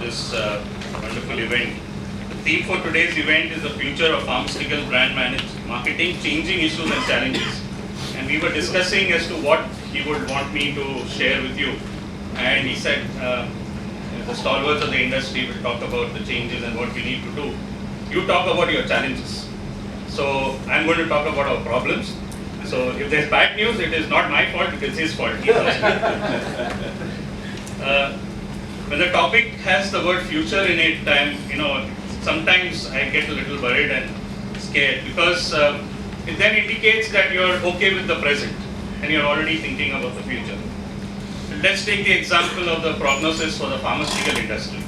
This wonderful event. The theme for today's event is the future of pharmaceutical brand marketing, changing issues and challenges. And we were discussing as to what he would want me to share with you. And he said the stalwarts of the industry will talk about the changes and what we need to do. You talk about your challenges. So I'm going to talk about our problems. So if there's bad news, it is not my fault, it is his fault. When the topic has the word future in it, sometimes I get a little worried and scared because it then indicates that you're okay with the present and you're already thinking about the future. Let's take the example of the prognosis for the pharmaceutical industry.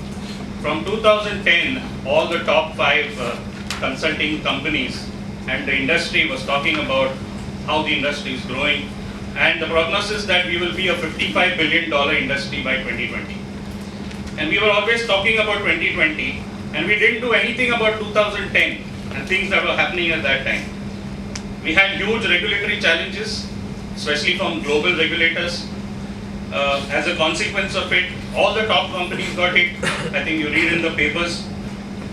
From 2010, all the top 5 consulting companies and the industry was talking about how the industry is growing and the prognosis that we will be a $55 billion industry by 2020. And we were always talking about 2020 and we didn't do anything about 2010 and things that were happening at that time. We had huge regulatory challenges, especially from global regulators. As a consequence of it, all the top companies got hit. I think you read in the papers,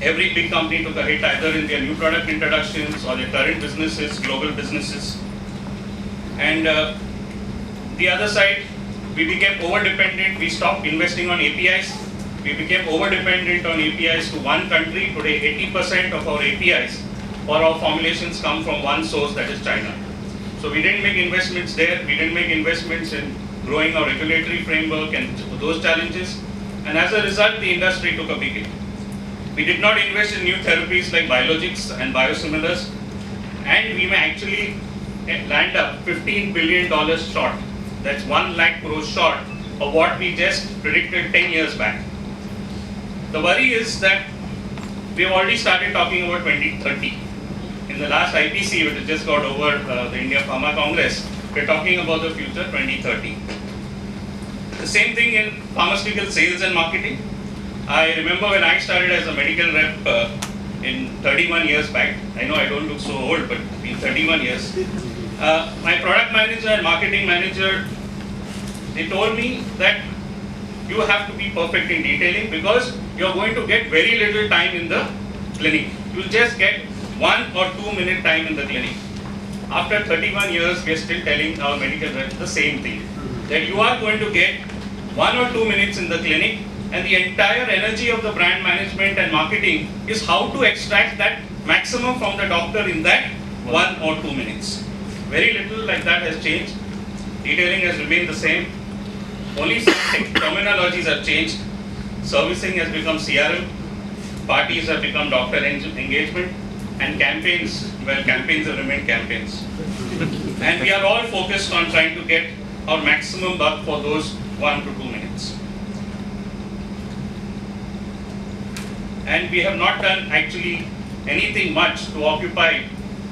every big company took a hit either in their new product introductions or their current businesses, global businesses. And the other side, we became over-dependent. We stopped investing on APIs. We became over-dependent on APIs to one country. Today, 80% of our APIs or our formulations come from one source, that is China. So we didn't make investments there. We didn't make investments in growing our regulatory framework and those challenges. And as a result, the industry took a big hit. We did not invest in new therapies like biologics and biosimilars. And we may actually land up $15 billion short. That's 1 lakh crore short of what we just predicted 10 years back. The worry is that we've already started talking about 2030. In the last IPC, which has just got over the India Pharma Congress, we're talking about the future 2030. The same thing in pharmaceutical sales and marketing. I remember when I started as a medical rep in 31 years back. I know I don't look so old, but in 31 years. My product manager and marketing manager, they told me that you have to be perfect in detailing because you're going to get very little time in the clinic. You'll just get 1 or 2 minute time in the clinic. After 31 years, we're still telling our medical reps the same thing. That you are going to get 1 or 2 minutes in the clinic and the entire energy of the brand management and marketing is how to extract that maximum from the doctor in that 1 or 2 minutes. Very little like that has changed. Detailing has remained the same. Only some terminologies have changed. Servicing has become CRM. Parties have become doctor engagement. And campaigns, well, campaigns have remained campaigns. And we are all focused on trying to get our maximum buck for those 1 to 2 minutes. And we have not done actually anything much to occupy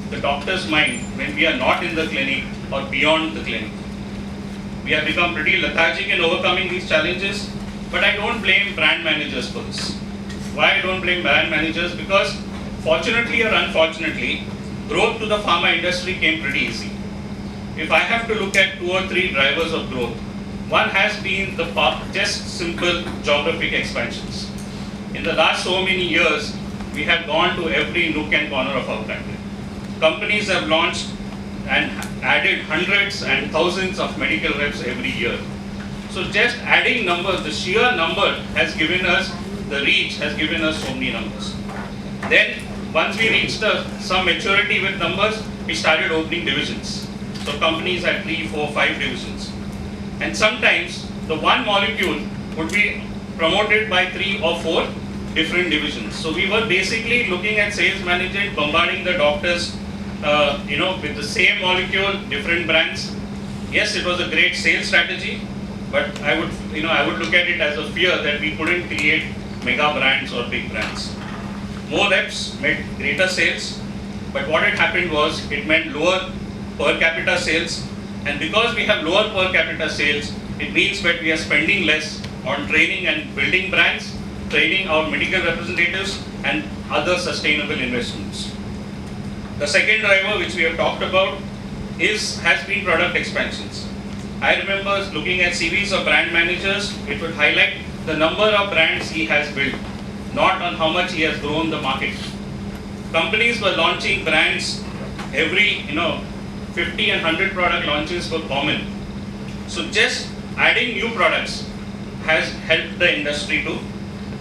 the doctor's mind when we are not in the clinic or beyond the clinic. We have become pretty lethargic in overcoming these challenges, but I don't blame brand managers for this. Why I don't blame brand managers? Because fortunately or unfortunately, growth to the pharma industry came pretty easy. If I have to look at 2 or 3 drivers of growth, one has been the just simple geographic expansions. In the last so many years, we have gone to every nook and corner of our country. Companies have launched and added hundreds and thousands of medical reps every year. So just adding numbers, the sheer number has given us, the reach has given us so many numbers. Then once we reached some maturity with numbers, we started opening divisions. So companies had 3, 4, 5 divisions. And sometimes the one molecule would be promoted by 3 or 4 different divisions. So we were basically looking at sales management, bombarding the doctors with the same molecule, different brands. Yes, it was a great sales strategy, but I would look at it as a fear that we couldn't create mega brands or big brands. More reps meant greater sales, but what had happened was it meant lower per capita sales, and because we have lower per capita sales, it means that we are spending less on training and building brands, training our medical representatives, and other sustainable investments. The second driver which we have talked about has been product expansions. I remember looking at CVs of brand managers, it would highlight the number of brands he has built, not on how much he has grown the market. Companies were launching brands every, 50 and 100 product launches were common. So just adding new products has helped the industry to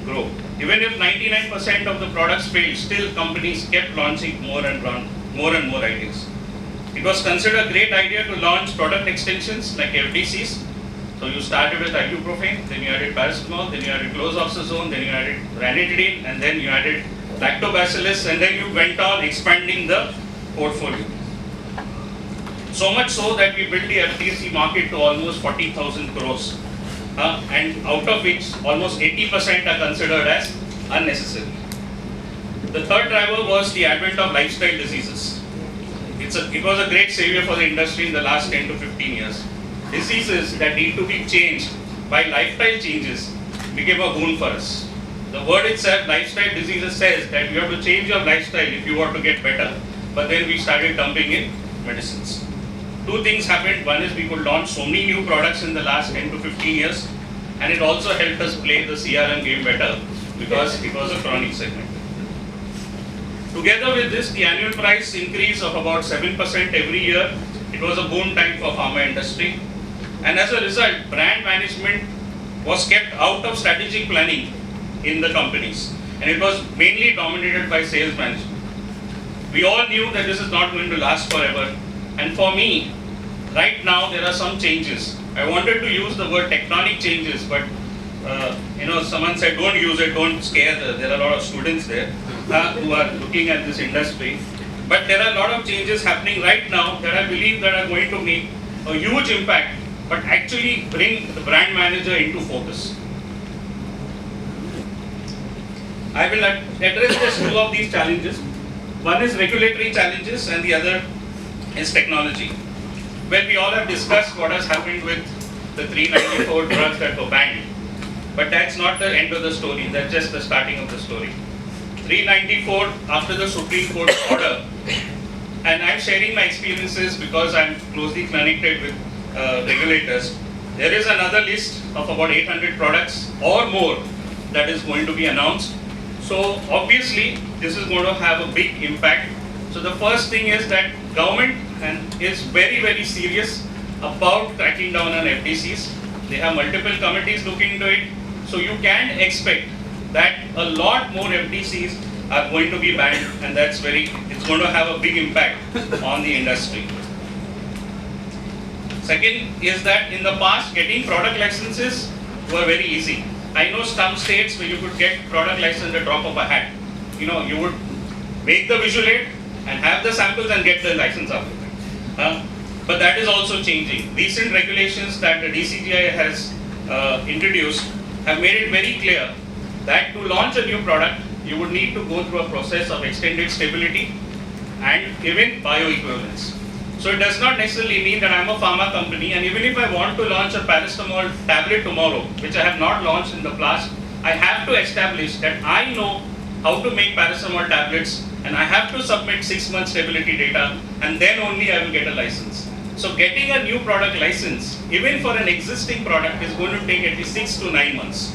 grow. Even if 99% of the products failed, still companies kept launching more and more ideas. It was considered a great idea to launch product extensions like FDCs. So you started with ibuprofen, then you added paracetamol, then you added clozaprazone, then you added ranitidine, and then you added lactobacillus, and then you went on expanding the portfolio. So much so that we built the FDC market to almost 40,000 crores, and out of which almost 80% are considered as unnecessary. The third driver was the advent of lifestyle diseases. It was a great savior for the industry in the last 10 to 15 years. Diseases that need to be changed by lifestyle changes became a boon for us. The word itself, lifestyle diseases, says that you have to change your lifestyle if you want to get better. But then we started dumping in medicines. Two things happened. One is we could launch so many new products in the last 10 to 15 years, and it also helped us play the CRM game better because it was a chronic segment. Together with this, the annual price increase of about 7% every year, it was a boom time for pharma industry. And as a result, brand management was kept out of strategic planning in the companies, and it was mainly dominated by sales management. We all knew that this is not going to last forever, and for me, right now there are some changes. I wanted to use the word tectonic changes, but someone said don't use it, don't scare. There are a lot of students there who are looking at this industry. But there are a lot of changes happening right now that I believe that are going to make a huge impact, but actually bring the brand manager into focus. I will address just two of these challenges. One is regulatory challenges and the other is technology. Well, we all have discussed what has happened with the 394 drugs that were banned. But that's not the end of the story, that's just the starting of the story. 394 after the Supreme Court order, and I'm sharing my experiences because I'm closely connected with regulators. There is another list of about 800 products or more that is going to be announced. So obviously this is going to have a big impact. So the first thing is that government is very, very serious about cracking down on FDCs. They have multiple committees looking into it. So you can expect that a lot more FDCs are going to be banned, and it's going to have a big impact on the industry. Second is that in the past, getting product licenses were very easy. I know some states where you could get product license at the drop of a hat. You would make the visual aid and have the samples and get the license after that. But that is also changing. Recent regulations that the DCGI has introduced have made it very clear that to launch a new product, you would need to go through a process of extended stability and even bioequivalence. So it does not necessarily mean that I'm a pharma company, and even if I want to launch a paracetamol tablet tomorrow, which I have not launched in the past, I have to establish that I know how to make paracetamol tablets, and I have to submit 6 months stability data, and then only I will get a license. So getting a new product license, even for an existing product, is going to take at least 6 to 9 months.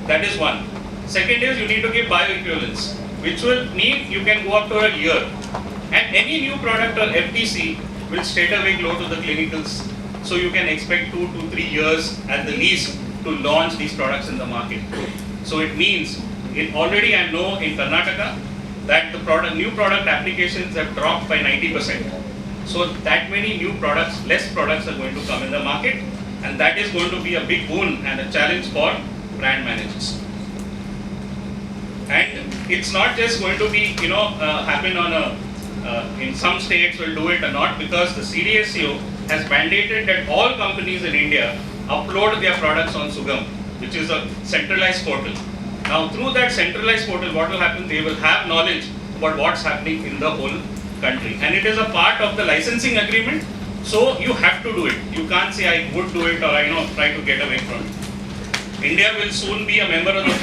That is one. Second is you need to give bioequivalence, which will mean you can go up to a year. And any new product or FTC will straight away go to the clinicals. So you can expect 2 to 3 years at the least to launch these products in the market. So it means, already I know in Karnataka that the new product applications have dropped by 90%. So that many new products, less products are going to come in the market, and that is going to be a big boon and a challenge for brand managers. And it's not just going to be, happen on in some states will do it or not, because the CDSCO has mandated that all companies in India upload their products on Sugam, which is a centralized portal. Now through that centralized portal, what will happen? They will have knowledge about what's happening in the whole country, and it is a part of the licensing agreement. So you have to do it. You can't say I would do it or try to get away from it. India will soon be a member of the